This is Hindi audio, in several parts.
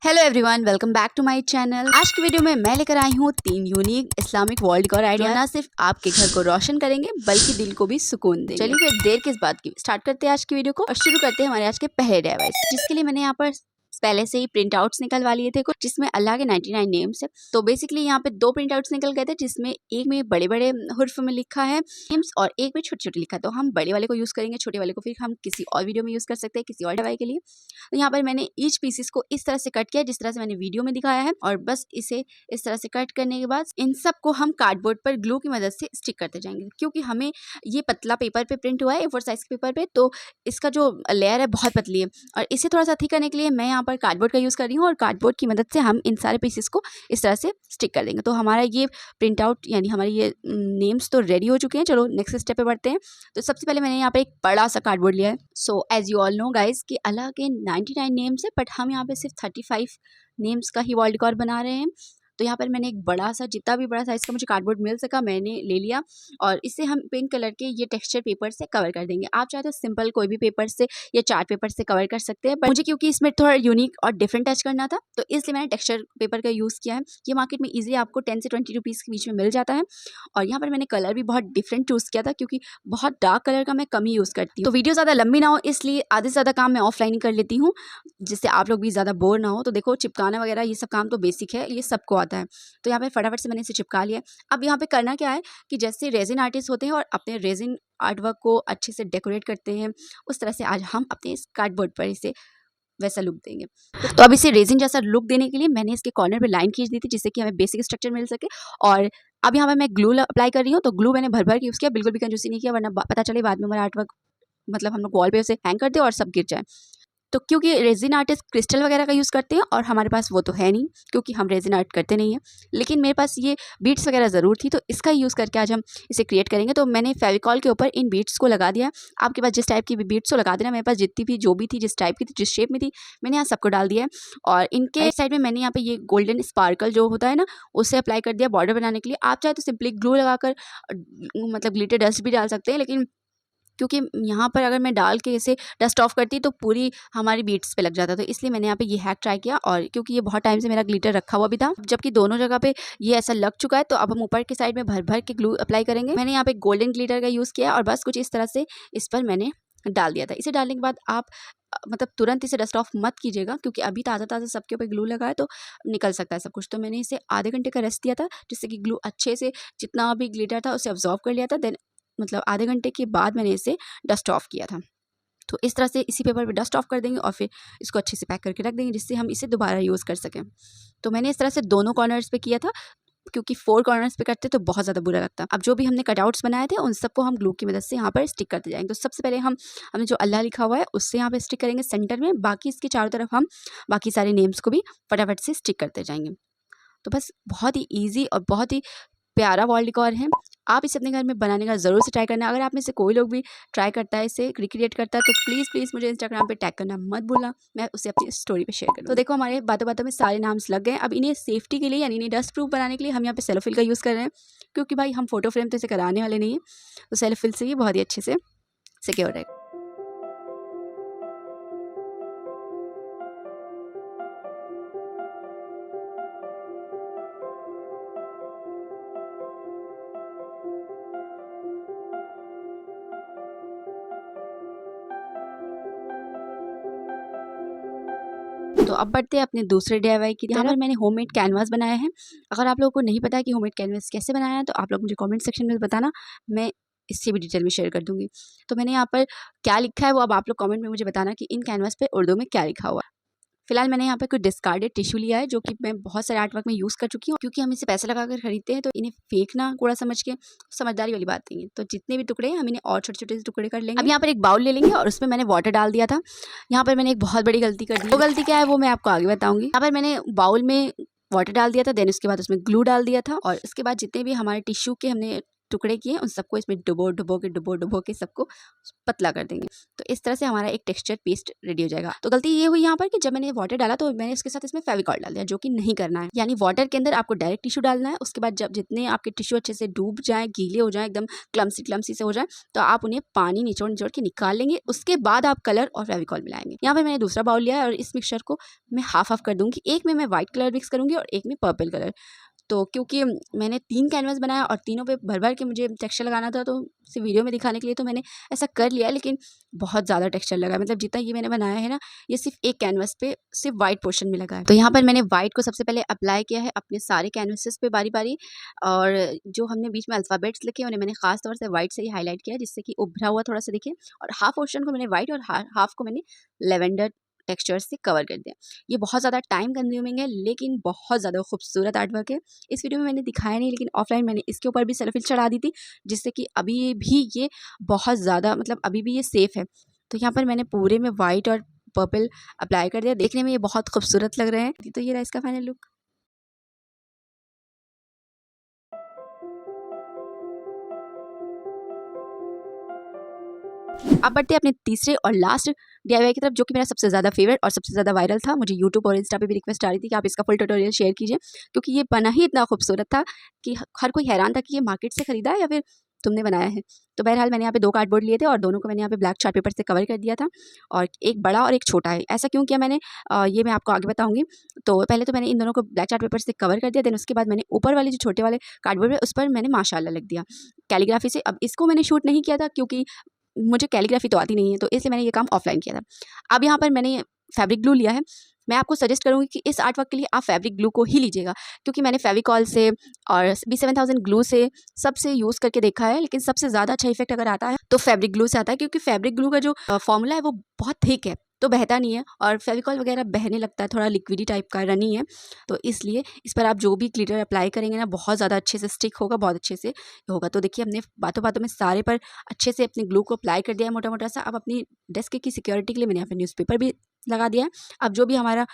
Hello everyone, welcome back to my channel. आज की वीडियो में मैं लेकर आई हूँ 3 unique Islamic world decor idea ना सिर्फ आपके घर को रोशन करेंगे बल्कि दिल को भी सुकून देंगे। चलिए फिर देर किस बात की, स्टार्ट करते हैं आज की वीडियो को और शुरू करते हैं हमारे आज के पहले डिवाइस, जिसके लिए मैंने यहाँ पर पहले से ही प्रिंट आउट्स निकलवा लिए थे कुछ, जिसमें अल्लाह के 99 नेम्स है। तो बेसिकली यहाँ पे 2 प्रिंट आउट्स निकल गए थे, जिसमें एक में बड़े बड़े हुर्फ में लिखा है नेम्स और एक में छोटे छोटे लिखा है। तो हम बड़े वाले को यूज़ करेंगे, छोटे वाले को फिर हम किसी और वीडियो में यूज़ कर सकते हैं किसी और डिवाइस के लिए। तो यहाँ पर मैंने ईच पीसेस को इस तरह से कट किया जिस तरह से मैंने वीडियो में दिखाया है, और बस इसे इस तरह से कट करने के बाद इन सब को हम कार्डबोर्ड पर ग्लू की मदद से स्टिक करते जाएंगे। क्योंकि हमें ये पतला पेपर पे प्रिंट हुआ है, A4 साइज के पेपर पे, तो इसका जो लेयर है बहुत पतली है और इसे थोड़ा सा थिक करने के लिए मैं यहाँ पर कार्डबोर्ड का यूज़ कर रही हूँ और कार्डबोर्ड की मदद से हम इन सारे पीसेस को इस तरह से स्टिक कर देंगे। तो हमारा ये प्रिंट आउट यानी हमारे ये नेम्स तो रेडी हो चुके हैं। चलो नेक्स्ट स्टेप पे बढ़ते हैं। तो सबसे पहले मैंने यहाँ पे एक बड़ा सा कार्डबोर्ड लिया है। So as you all know guys कि अल्लाह के 99 नेम्स है, बट हम यहाँ पे सिर्फ 35 नेम्स का ही वर्ल्ड डेकोर बना रहे हैं। तो यहाँ पर मैंने एक बड़ा सा, जितना भी बड़ा साइज़ का मुझे कार्डबोर्ड मिल सका मैंने ले लिया और इसे हम पिंक कलर के ये टेक्सचर पेपर से कवर कर देंगे। आप चाहे तो सिंपल कोई भी पेपर से या चार्ट पेपर से कवर कर सकते हैं, पर मुझे क्योंकि इसमें थोड़ा यूनिक और डिफरेंट टच करना था तो इसलिए मैंने टेक्सचर पेपर का यूज़ किया है। ये मार्केट में ईजिली आपको 10 से 20 रुपीज़ के बीच में मिल जाता है। और यहाँ पर मैंने कलर भी बहुत डिफरेंट चूज़ किया था, क्योंकि बहुत डार्क कलर का मैं कम ही यूज़ करती हूँ। तो वीडियो ज़्यादा लंबी ना हो इसलिए आधे से ज़्यादा काम मैं ऑफलाइन ही कर लेती हूँ, जिससे आप लोग भी ज़्यादा बोर ना हो। तो देखो, चिपकाना वगैरह ये सब काम तो बेसिक है, ये सबको आता है। तो यहाँ पे फटाफट से मैंने इसे चिपका लिया। अब यहाँ पे करना क्या है कि जैसे रेजिन आर्टिस्ट होते हैं और अपने रेजिन आर्ट वर्क को अच्छे से डेकोरेट करते हैं, उस तरह से आज हम अपने इस कार्डबोर्ड पर इसे वैसा लुक देंगे। तो अब इसे रेजिन जैसा लुक देने के लिए मैंने इसके कॉर्नर पे लाइन खींच दी थी, जिससे कि हमें बेसिक स्ट्रक्चर मिल सके। और अब यहाँ पर मैं ग्लू अप्लाई कर रही हूँ। तो ग्लू मैंने भर भर के यूज़ किया, बिल्कुल भी कंजूसी नहीं किया, वरना पता चले बाद में हमारा आर्ट वर्क मतलब हम लोग वॉल पे उसे हैंग कर दे और सब गिर जाए। तो क्योंकि रेजिन आर्टिस्ट क्रिस्टल वगैरह का यूज़ करते हैं और हमारे पास वो तो है नहीं, क्योंकि हम रेजिन आर्ट करते नहीं हैं, लेकिन मेरे पास ये बीड्स वगैरह ज़रूर थी, तो इसका यूज़ करके आज हम इसे क्रिएट करेंगे। तो मैंने फेविकॉल के ऊपर इन बीड्स को लगा दिया। आपके पास जिस टाइप की भी बीड्स को लगा देना। मेरे पास जितनी भी जो भी थी, जिस टाइप की थी, जिस शेप में थी, मैंने यहाँ सबको डाल दिया है। और इनके साइड में मैंने यहाँ पे ये गोल्डन स्पार्कल जो होता है ना, उसे अप्लाई कर दिया बॉर्डर बनाने के लिए। आप चाहे तो सिंपली ग्लू लगाकर मतलब ग्लिटर डस्ट भी डाल सकते हैं, लेकिन क्योंकि यहाँ पर अगर मैं डाल के इसे डस्ट ऑफ करती तो पूरी हमारी बीट्स पे लग जाता, तो इसलिए मैंने यहाँ पे ये हैक ट्राई किया। और क्योंकि ये बहुत टाइम से मेरा ग्लिटर रखा हुआ भी था, जबकि दोनों जगह पे ये ऐसा लग चुका है, तो अब हम ऊपर की साइड में भर भर के ग्लू अप्लाई करेंगे। मैंने यहाँ पे गोल्डन ग्लिटर का यूज़ किया और बस कुछ इस तरह से इस पर मैंने डाल दिया था। इसे डालने के बाद आप मतलब तुरंत इसे डस्ट ऑफ मत कीजिएगा, क्योंकि अभी ताज़ा ताज़ा सबके ऊपर ग्लू लगा है तो निकल सकता है सब कुछ। तो मैंने इसे आधे घंटे का रेस्ट दिया था, जिससे कि ग्लू अच्छे से जितना भी ग्लिटर था उसे ऑब्जॉर्व कर लिया था। देन मतलब आधे घंटे के बाद मैंने इसे डस्ट ऑफ किया था। तो इस तरह से इसी पेपर पे डस्ट ऑफ कर देंगे और फिर इसको अच्छे से पैक करके रख देंगे, जिससे हम इसे दोबारा यूज़ कर सकें। तो मैंने इस तरह से दोनों कॉर्नर्स पे किया था, क्योंकि 4 कॉर्नर्स पे करते तो बहुत ज़्यादा बुरा लगता। अब जो भी हमने कटआउट्स बनाए थे उन सबको हम ग्लू की मदद से यहाँ पर स्टिक करते जाएंगे। तो सबसे पहले हमने जो अल्लाह लिखा हुआ है उससे यहाँ पे स्टिक करेंगे सेंटर में। बाकी इसके चारों तरफ हम बाकी सारे नेम्स को भी फटाफट से स्टिक करते जाएंगे। तो बस बहुत ही ईजी और बहुत ही प्यारा वॉल डेकोर है। आप इसे अपने घर में बनाने का ज़रूर से ट्राई करना। अगर आप में से कोई लोग भी ट्राई करता है, इसे रिक्रिएट करता है, तो प्लीज़ मुझे इंस्टाग्राम पे टैग करना मत भूलना, मैं उसे अपनी स्टोरी पे शेयर करूँ। तो देखो, हमारे बातों बातों में सारे नाम्स लग गए। अब इन्हें सेफ्टी के लिए यानी इन्हें डस्ट प्रूफ बनाने के लिए हम यहाँ पे सेलोफिल का यूज़ कर रहे हैं, क्योंकि भाई हम फोटो फ्रेम तो इसे कराने वाले नहीं हैं, तो सेलोफिल से ये बहुत ही अच्छे से सिक्योर है। तो अब बढ़ते हैं अपने दूसरे DIY की तरफ। यहाँ पर मैंने होममेड कैनवास बनाया है। अगर आप लोगों को नहीं पता है कि होममेड कैनवास कैसे बनाया है, तो आप लोग मुझे कमेंट सेक्शन में बताना, मैं इससे भी डिटेल में शेयर कर दूंगी। तो मैंने यहाँ पर क्या लिखा है वो अब आप लोग कमेंट में मुझे बताना कि इन कैनवास पे उर्दू में क्या लिखा हुआ है। फिलहाल मैंने यहाँ पे कुछ डिस्कार्डेड टिश्यू लिया है, जो कि मैं बहुत सारे आर्ट वर्क में यूज़ कर चुकी हूँ। क्योंकि हम इसे पैसे लगाकर खरीदते हैं, तो इन्हें फेंकना कूड़ा समझ के समझदारी वाली बात नहीं है। तो जितने भी टुकड़े हैं हम इन्हें और छोटे छोटे से टुकड़े कर लेंगे। अब यहाँ पर एक बाउल ले लेंगे और उसमें मैंने वाटर डाल दिया था। यहाँ पर मैंने एक बहुत बड़ी गलती कर दी। वो गलती क्या है वो मैं आपको आगे बताऊँगी। यहाँ पर मैंने बाउल में वाटर डाल दिया था, देन उसके बाद उसमें ग्लू डाल दिया था, और इसके बाद जितने भी हमारे टिश्यू के हमने टुकड़े किए उन सबको इसमें डुबो के सबको पतला कर देंगे। तो इस तरह से हमारा एक टेक्सचर पेस्ट रेडी हो जाएगा। तो गलती ये हुई यहाँ पर कि जब मैंने वाटर डाला तो मैंने इसके साथ इसमें फेविकॉल डाल दिया, जो कि नहीं करना है। यानी वाटर के अंदर आपको डायरेक्ट टिश्यू डालना है। उसके बाद जब जितने आपके टिश्यू अच्छे से डूब जाए, गीले हो जाए, एकदम क्लम्सी से हो जाए, तो आप उन्हें पानी निचोड़ के निकाल लेंगे। उसके बाद आप कलर और फेविकॉल मिलाएंगे। यहाँ पर मैंने दूसरा बाउल लिया है और इस मिक्सचर को मैं हाफ कर दूंगी। एक में मैं व्हाइट कलर मिक्स करूंगी और एक में पर्पल कलर। तो क्योंकि मैंने 3 कैनवास बनाया और तीनों पे भर के मुझे टेक्सचर लगाना था, तो सिर्फ वीडियो में दिखाने के लिए तो मैंने ऐसा कर लिया, लेकिन बहुत ज़्यादा टेक्सचर लगा। मतलब जितना ये मैंने बनाया है ना, ये सिर्फ एक कैनवास पे सिर्फ वाइट पोर्शन में लगा है। तो यहाँ पर मैंने वाइट को सबसे पहले अप्लाई किया है अपने सारे कैनवासेस पे बारी और जो हमने बीच में अल्फ़ाबेट्स लिखे उन्हें मैंने खास तौर से वाइट से ही हाईलाइट किया, जिससे कि उभरा हुआ थोड़ा सा दिखे। और हाफ पोर्शन को मैंने वाइट और हाफ को मैंने लेवेंडर टेक्सचर से कवर कर दिया। ये बहुत ज़्यादा टाइम कंज्यूमिंग है, लेकिन बहुत ज़्यादा खूबसूरत आर्ट वर्क है। इस वीडियो में मैंने दिखाया नहीं, लेकिन ऑफलाइन मैंने इसके ऊपर भी सेलोफिल चढ़ा दी थी, जिससे कि अभी भी ये बहुत ज़्यादा, मतलब अभी भी ये सेफ़ है। तो यहाँ पर मैंने पूरे में वाइट और पर्पल अप्लाई कर दिया। देखने में ये बहुत खूबसूरत लग रहे हैं। तो ये रहा इसका फाइनल लुक। अब बढ़ते हैं अपने तीसरे और लास्ट DIY की तरफ, जो कि मेरा सबसे ज़्यादा फेवरेट और सबसे ज़्यादा वायरल था। मुझे यूट्यूब और इंस्टा पे भी रिक्वेस्ट आ रही थी कि आप इसका फुल ट्यूटोरियल शेयर कीजिए, क्योंकि ये बना ही इतना खूबसूरत था कि हर कोई हैरान था कि ये मार्केट से खरीदा है या फिर तुमने बनाया है। तो बहरहाल मैंने यहाँ पे 2 कार्डबोर्ड लिए थे और दोनों को मैंने यहाँ पे ब्लैक चार्ट पेपर से कवर कर दिया था, और एक बड़ा और एक छोटा है। ऐसा क्यों किया मैंने, ये मैं आपको आगे बताऊँगी। तो पहले तो मैंने इन दोनों को ब्लैक चार्ट पेपर से कवर कर दिया, देन उसके बाद मैंने ऊपर वाले जो छोटे वाले कार्डबोर्ड है उस पर मैंने माशाअल्लाह लिख दिया कैलीग्राफी से। अब इसको मैंने शूट नहीं किया था क्योंकि मुझे कैलीग्राफी तो आती नहीं है, तो इसलिए मैंने ये काम ऑफलाइन किया था। अब यहाँ पर मैंने फैब्रिक ग्लू लिया है। मैं आपको सजेस्ट करूँगी कि इस आर्ट वर्क के लिए आप फैब्रिक ग्लू को ही लीजिएगा, क्योंकि मैंने फेविकॉल से और B7000 ग्लू से सबसे यूज़ करके देखा है, लेकिन सबसे ज़्यादा अच्छा इफेक्ट अगर आता है तो फैब्रिक ग्लू से आता है, क्योंकि फैब्रिक ग्लू का जो फॉर्मूला है वो बहुत थिक है, तो बहता नहीं है, और फेविकॉल वगैरह बहने लगता है, थोड़ा लिक्विडी टाइप का रनी है। तो इसलिए इस पर आप जो भी ग्लिटर अप्लाई करेंगे ना, बहुत ज़्यादा अच्छे से स्टिक होगा, बहुत अच्छे से होगा। तो देखिए हमने बातों में सारे पर अच्छे से अपने ग्लू को अप्लाई कर दिया है मोटा सा। अब अपनी डेस्क की सिक्योरिटी के लिए मैंने यहाँ पर न्यूज़पेपर भी लगा दिया है। अब जो भी हमारा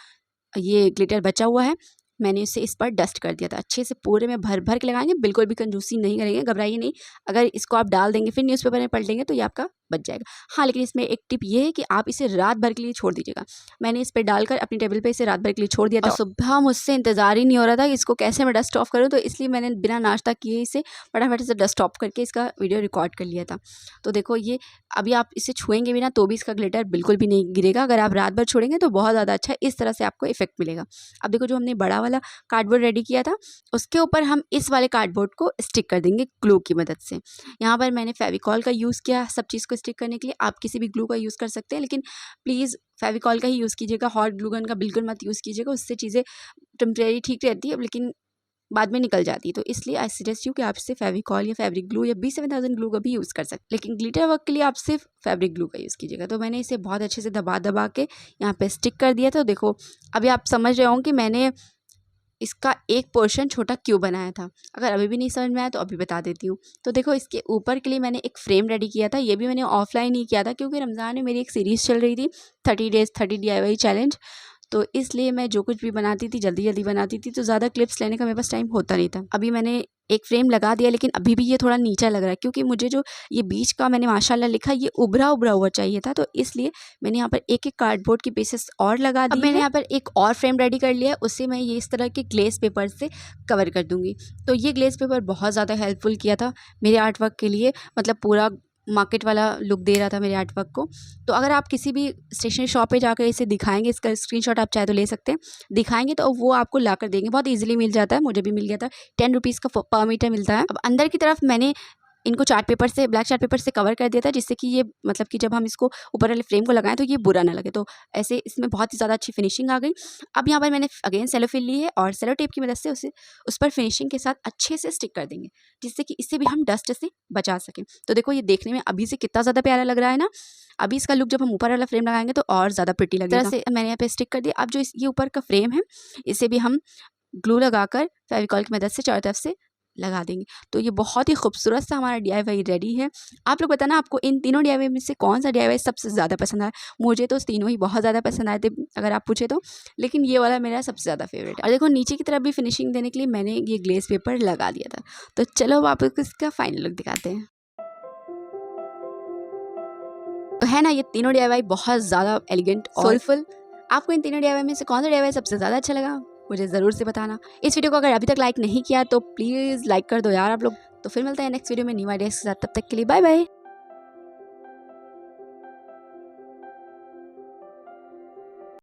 ये ग्लिटर बचा हुआ है, मैंने इसे इस पर डस्ट कर दिया था। अच्छे से पूरे में भर के लगाएंगे, बिल्कुल भी कंजूसी नहीं करेंगे, घबराइए नहीं। अगर इसको आप डाल देंगे फिर न्यूज़पेपर में पलटेंगे तो ये आपका बच जाएगा। हाँ, लेकिन इसमें एक टिप ये है कि आप इसे रात भर के लिए छोड़ दीजिएगा। मैंने इस पर डालकर अपनी टेबल पे इसे रात भर के लिए छोड़ दिया था, और सुबह मुझसे इंतज़ार ही नहीं हो रहा था कि इसको कैसे मैं डस्ट ऑफ करूँ, तो इसलिए मैंने बिना नाश्ता किए इसे फटाफट से डस्ट ऑफ करके इसका वीडियो रिकॉर्ड कर लिया था। तो देखो ये अभी आप इसे छुएंगे भी ना तो भी इसका ग्लिटर बिल्कुल भी नहीं गिरेगा। अगर आप रात भर छोड़ेंगे तो बहुत ज़्यादा अच्छा इस तरह से आपको इफेक्ट मिलेगा। अब देखो जो हमने बड़ा वाला कार्डबोर्ड रेडी किया था, उसके ऊपर हम इस वाले कार्डबोर्ड को स्टिक कर देंगे ग्लू की मदद से। यहाँ पर मैंने फेविकॉल का यूज़ किया सब चीज़ को स्टिक करने के लिए। आप किसी भी ग्लू का यूज़ कर सकते हैं, लेकिन प्लीज़ फेविकॉल का ही यूज़ कीजिएगा। हॉट ग्लू गन का बिल्कुल मत यूज़ कीजिएगा, उससे चीज़ें टेम्परेरी ठीक रहती है लेकिन बाद में निकल जाती है। तो इसलिए आई सजेस्ट यू कि आप इससे फेविकॉल या फैब्रिक ग्लू या B7000 ग्लू का भी यूज़ कर सकते हैं, लेकिन ग्लिटर वर्क के लिए आप सिर्फ फैब्रिक ग्लू का यूज़ कीजिएगा। तो मैंने इसे बहुत अच्छे से दबा के यहाँ पे स्टिक कर दिया था। देखो अभी आप समझ रहे होंगे कि मैंने इसका एक पोर्शन छोटा क्यों बनाया था। अगर अभी भी नहीं समझ में आया तो अभी बता देती हूँ। तो देखो इसके ऊपर के लिए मैंने एक फ्रेम रेडी किया था। ये भी मैंने ऑफलाइन ही किया था, क्योंकि रमज़ान में मेरी एक सीरीज़ चल रही थी 30 डेज़ 30 DIY चैलेंज। तो इसलिए मैं जो कुछ भी बनाती थी जल्दी बनाती थी, तो ज़्यादा क्लिप्स लेने का मेरे पास टाइम होता नहीं था। अभी मैंने एक फ्रेम लगा दिया, लेकिन अभी भी ये थोड़ा नीचा लग रहा है, क्योंकि मुझे जो ये बीच का मैंने माशाल्लाह लिखा ये उभरा हुआ चाहिए था। तो इसलिए मैंने यहाँ पर एक कार्डबोर्ड की पीसेस और लगा दी। अब मैंने यहाँ पर एक और फ्रेम रेडी कर लिया है, उससे मैं ये इस तरह के ग्लेस पेपर से कवर कर दूँगी। तो ये ग्लेस पेपर बहुत ज़्यादा हेल्पफुल किया था मेरे आर्ट वर्क के लिए, मतलब पूरा मार्केट वाला लुक दे रहा था मेरे आर्ट वर्क को। तो अगर आप किसी भी स्टेशनरी शॉप पे जाकर इसे दिखाएंगे, इसका स्क्रीनशॉट आप चाहे तो ले सकते हैं, दिखाएंगे तो वो आपको ला कर देंगे, बहुत इजीली मिल जाता है। मुझे भी मिल गया था, 10 रुपीज़ का पर मीटर मिलता है। अब अंदर की तरफ मैंने इनको चार्ट पेपर से ब्लैक चार्ट पेपर से कवर कर दिया था, जिससे कि ये मतलब कि जब हम इसको ऊपर वाले फ्रेम को लगाएं तो ये बुरा ना लगे। तो ऐसे इसमें बहुत ही ज़्यादा अच्छी फिनिशिंग आ गई। अब यहाँ पर मैंने अगेन सेलोफिल ली है और सेलो टेप की मदद से उस पर फिनिशिंग के साथ अच्छे से स्टिक कर देंगे, जिससे कि इससे भी हम डस्ट से बचा सकें। तो देखो ये देखने में अभी से कितना ज़्यादा प्यारा लग रहा है ना। अभी इसका लुक जब हम ऊपर वाला फ्रेम लगाएंगे तो और ज़्यादा प्रिटी लगेगा। तरह से मैंने यहाँ पे स्टिक कर दिया। अब जो ये ऊपर का फ्रेम है इसे भी हम ग्लू लगाकर फेविकॉल की मदद से चारों तरफ से लगा देंगे। तो ये बहुत ही खूबसूरत सा हमारा DIY रेडी है। आप लोग बताना आपको इन तीनों DIY में से कौन सा DIY सबसे ज़्यादा पसंद आया। मुझे तो तीनों ही बहुत ज़्यादा पसंद आए थे अगर आप पूछे तो, लेकिन ये वाला मेरा सबसे ज़्यादा फेवरेट है। और देखो नीचे की तरफ भी फिनिशिंग देने के लिए मैंने ये ग्लेस पेपर लगा दिया था। तो चलो अब आपको इसका फाइनल लुक दिखाते हैं। तो है ना, ये तीनों DIY बहुत ज़्यादा एलिगेंट और सोलफुल। आपको इन तीनों DIY में से कौन सा DIY सबसे ज़्यादा अच्छा लगा मुझे ज़रूर से बताना। इस वीडियो को अगर अभी तक लाइक नहीं किया तो प्लीज़ लाइक कर दो यार आप लोग। तो फिर मिलते हैं नेक्स्ट वीडियो में न्यू आइडियाज़ के साथ, तब तक के लिए बाय बाय।